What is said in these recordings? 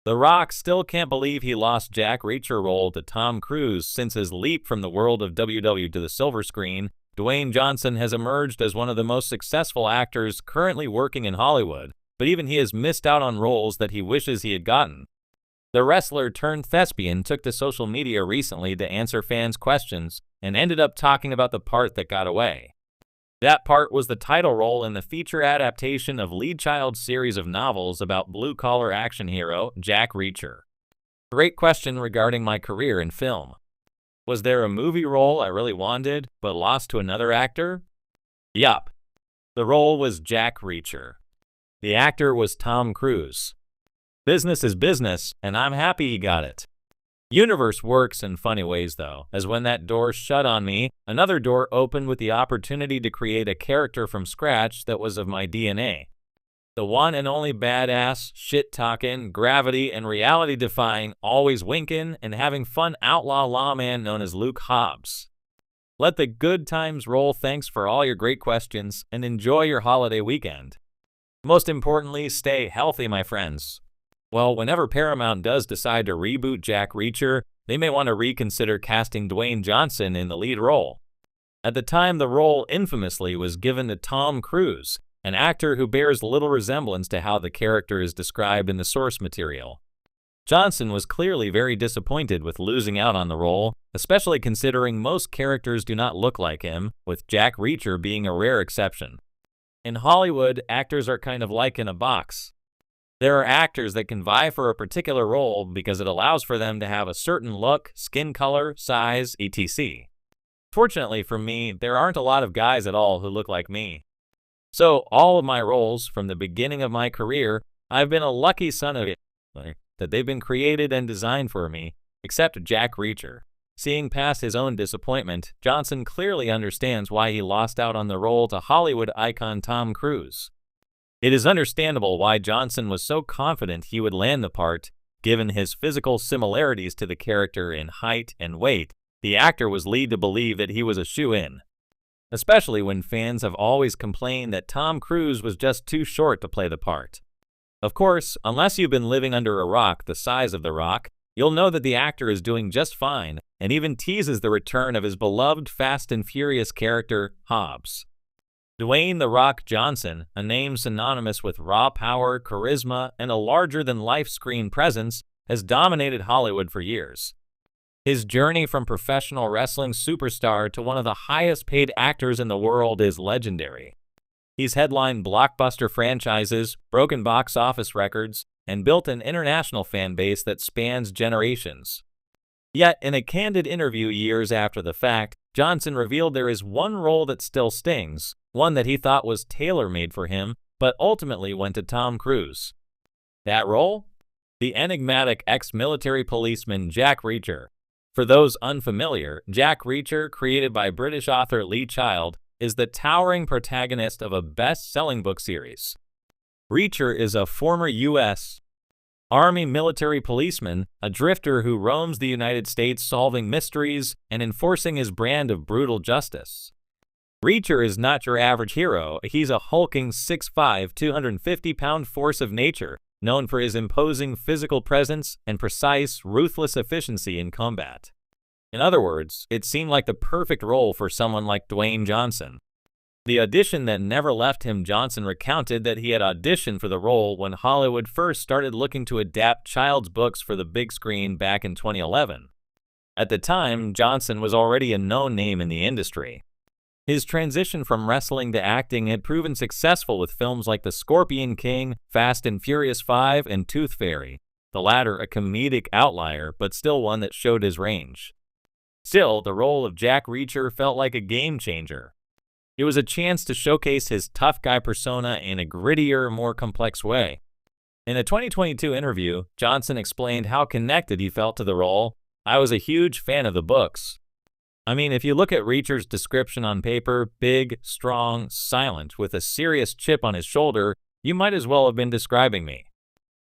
The Rock still can't believe he lost Jack Reacher role to Tom Cruise since his leap from the world of WWE to the silver screen. Dwayne Johnson has emerged as one of the most successful actors currently working in Hollywood, but even he has missed out on roles that he wishes he had gotten. The wrestler turned thespian took to social media recently to answer fans' questions and ended up talking about the part that got away. That part was the title role in the feature adaptation of Lee Child's series of novels about blue-collar action hero Jack Reacher. Great question regarding my career in film. Was there a movie role I really wanted but lost to another actor? Yup. The role was Jack Reacher. The actor was Tom Cruise. Business is business, and I'm happy he got it. Universe works in funny ways though, as when that door shut on me, another door opened with the opportunity to create a character from scratch that was of my DNA. The one and only badass, shit-talking, gravity and reality-defying, always winking and having fun outlaw lawman known as Luke Hobbs. Let the good times roll. Thanks for all your great questions and enjoy your holiday weekend. Most importantly, stay healthy, my friends. Well, whenever Paramount does decide to reboot Jack Reacher, they may want to reconsider casting Dwayne Johnson in the lead role. At the time, the role infamously was given to Tom Cruise, an actor who bears little resemblance to how the character is described in the source material. Johnson was clearly very disappointed with losing out on the role, especially considering most characters do not look like him, with Jack Reacher being a rare exception. In Hollywood, actors are kind of like in a box. There are actors that can vie for a particular role because it allows for them to have a certain look, skin color, size, etc. Fortunately for me, there aren't a lot of guys at all who look like me. So all of my roles from the beginning of my career, I've been a lucky son of it, that they've been created and designed for me, except Jack Reacher. Seeing past his own disappointment, Johnson clearly understands why he lost out on the role to Hollywood icon Tom Cruise. It is understandable why Johnson was so confident he would land the part, given his physical similarities to the character in height and weight. The actor was led to believe that he was a shoo-in, especially when fans have always complained that Tom Cruise was just too short to play the part. Of course, unless you've been living under a rock the size of The Rock, you'll know that the actor is doing just fine and even teases the return of his beloved Fast and Furious character, Hobbs. Dwayne "The Rock" Johnson, a name synonymous with raw power, charisma, and a larger-than-life screen presence, has dominated Hollywood for years. His journey from professional wrestling superstar to one of the highest-paid actors in the world is legendary. He's headlined blockbuster franchises, broken box office records, and built an international fan base that spans generations. Yet, in a candid interview years after the fact, Johnson revealed there is one role that still stings, one that he thought was tailor-made for him, but ultimately went to Tom Cruise. That role? The enigmatic ex-military policeman Jack Reacher. For those unfamiliar, Jack Reacher, created by British author Lee Child, is the towering protagonist of a best-selling book series. Reacher is a former U.S. Army military policeman, a drifter who roams the United States solving mysteries and enforcing his brand of brutal justice. Reacher is not your average hero. He's a hulking 6'5", 250-pound force of nature, known for his imposing physical presence and precise, ruthless efficiency in combat. In other words, it seemed like the perfect role for someone like Dwayne Johnson. The audition that never left him. Johnson recounted that he had auditioned for the role when Hollywood first started looking to adapt Child's books for the big screen back in 2011. At the time, Johnson was already a known name in the industry. His transition from wrestling to acting had proven successful with films like The Scorpion King, Fast and Furious 5, and Tooth Fairy, the latter a comedic outlier but still one that showed his range. Still, the role of Jack Reacher felt like a game changer. It was a chance to showcase his tough guy persona in a grittier, more complex way. In a 2022 interview, Johnson explained how connected he felt to the role. "I was a huge fan of the books. I mean, if you look at Reacher's description on paper, big, strong, silent, with a serious chip on his shoulder, you might as well have been describing me.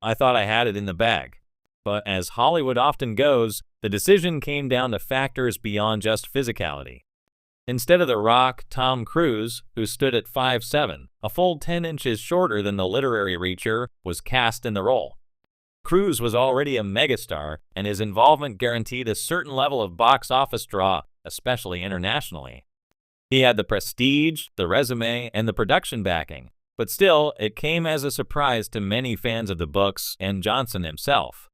I thought I had it in the bag." But as Hollywood often goes, the decision came down to factors beyond just physicality. Instead of The Rock, Tom Cruise, who stood at 5'7", a full 10 inches shorter than the literary Reacher, was cast in the role. Cruise was already a megastar, and his involvement guaranteed a certain level of box office draw, especially internationally. He had the prestige, the resume, and the production backing, but still, it came as a surprise to many fans of the books and Johnson himself.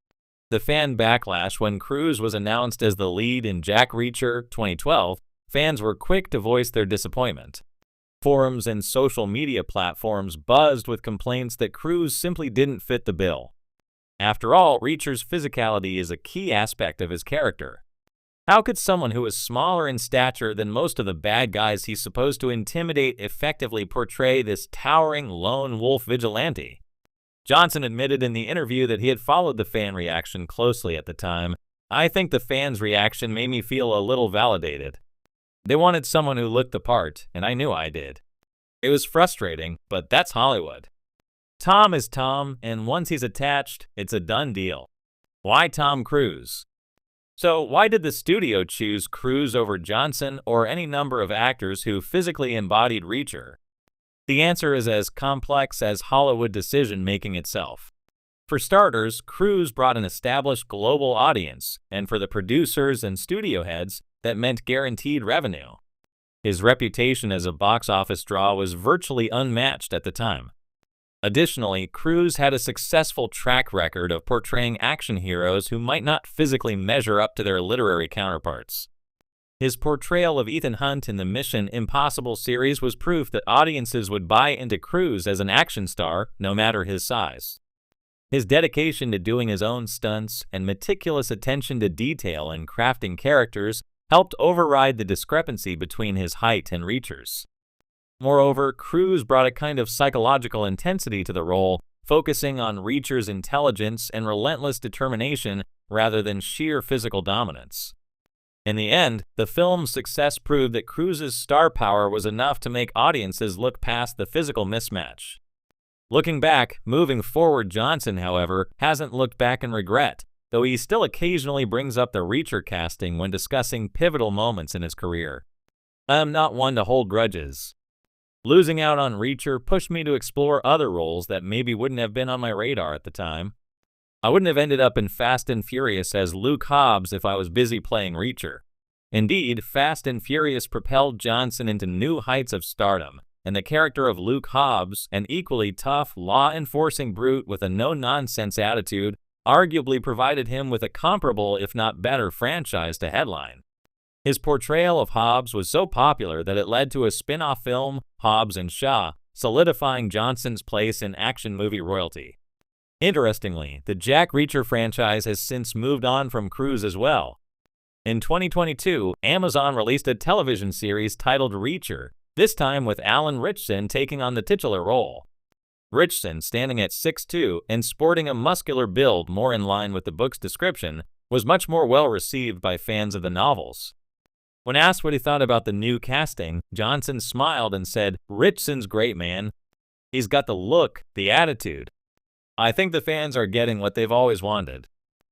The fan backlash when Cruise was announced as the lead in Jack Reacher 2012, fans were quick to voice their disappointment. Forums and social media platforms buzzed with complaints that Cruise simply didn't fit the bill. After all, Reacher's physicality is a key aspect of his character. How could someone who is smaller in stature than most of the bad guys he's supposed to intimidate effectively portray this towering lone wolf vigilante? Johnson admitted in the interview that he had followed the fan reaction closely at the time. "I think the fans' reaction made me feel a little validated. They wanted someone who looked the part, and I knew I did. It was frustrating, but that's Hollywood. Tom is Tom, and once he's attached, it's a done deal." Why Tom Cruise? So why did the studio choose Cruise over Johnson or any number of actors who physically embodied Reacher? The answer is as complex as Hollywood decision-making itself. For starters, Cruise brought an established global audience, and for the producers and studio heads, that meant guaranteed revenue. His reputation as a box office draw was virtually unmatched at the time. Additionally, Cruise had a successful track record of portraying action heroes who might not physically measure up to their literary counterparts. His portrayal of Ethan Hunt in the Mission Impossible series was proof that audiences would buy into Cruise as an action star, no matter his size. His dedication to doing his own stunts and meticulous attention to detail in crafting characters helped override the discrepancy between his height and Reacher's. Moreover, Cruise brought a kind of psychological intensity to the role, focusing on Reacher's intelligence and relentless determination rather than sheer physical dominance. In the end, the film's success proved that Cruise's star power was enough to make audiences look past the physical mismatch. Looking back, moving forward, Johnson, however, hasn't looked back in regret, though he still occasionally brings up the Reacher casting when discussing pivotal moments in his career. "I'm not one to hold grudges. Losing out on Reacher pushed me to explore other roles that maybe wouldn't have been on my radar at the time. I wouldn't have ended up in Fast and Furious as Luke Hobbs if I was busy playing Reacher." Indeed, Fast and Furious propelled Johnson into new heights of stardom, and the character of Luke Hobbs, an equally tough, law-enforcing brute with a no-nonsense attitude, arguably provided him with a comparable, if not better, franchise to headline. His portrayal of Hobbs was so popular that it led to a spin-off film, Hobbs and Shaw, solidifying Johnson's place in action movie royalty. Interestingly, the Jack Reacher franchise has since moved on from Cruise as well. In 2022, Amazon released a television series titled Reacher, this time with Alan Ritchson taking on the titular role. Ritchson, standing at 6'2" and sporting a muscular build more in line with the book's description, was much more well-received by fans of the novels. When asked what he thought about the new casting, Johnson smiled and said, "Ritchson's great, man. He's got the look, the attitude. I think the fans are getting what they've always wanted."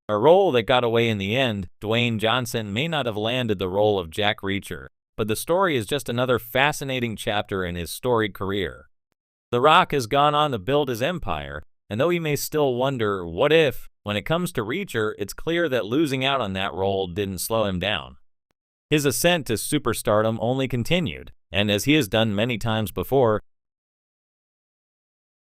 A role that got away in the end, Dwayne Johnson may not have landed the role of Jack Reacher, but the story is just another fascinating chapter in his storied career. The Rock has gone on to build his empire, and though he may still wonder, what if, when it comes to Reacher, it's clear that losing out on that role didn't slow him down. His ascent to superstardom only continued, and as he has done many times before,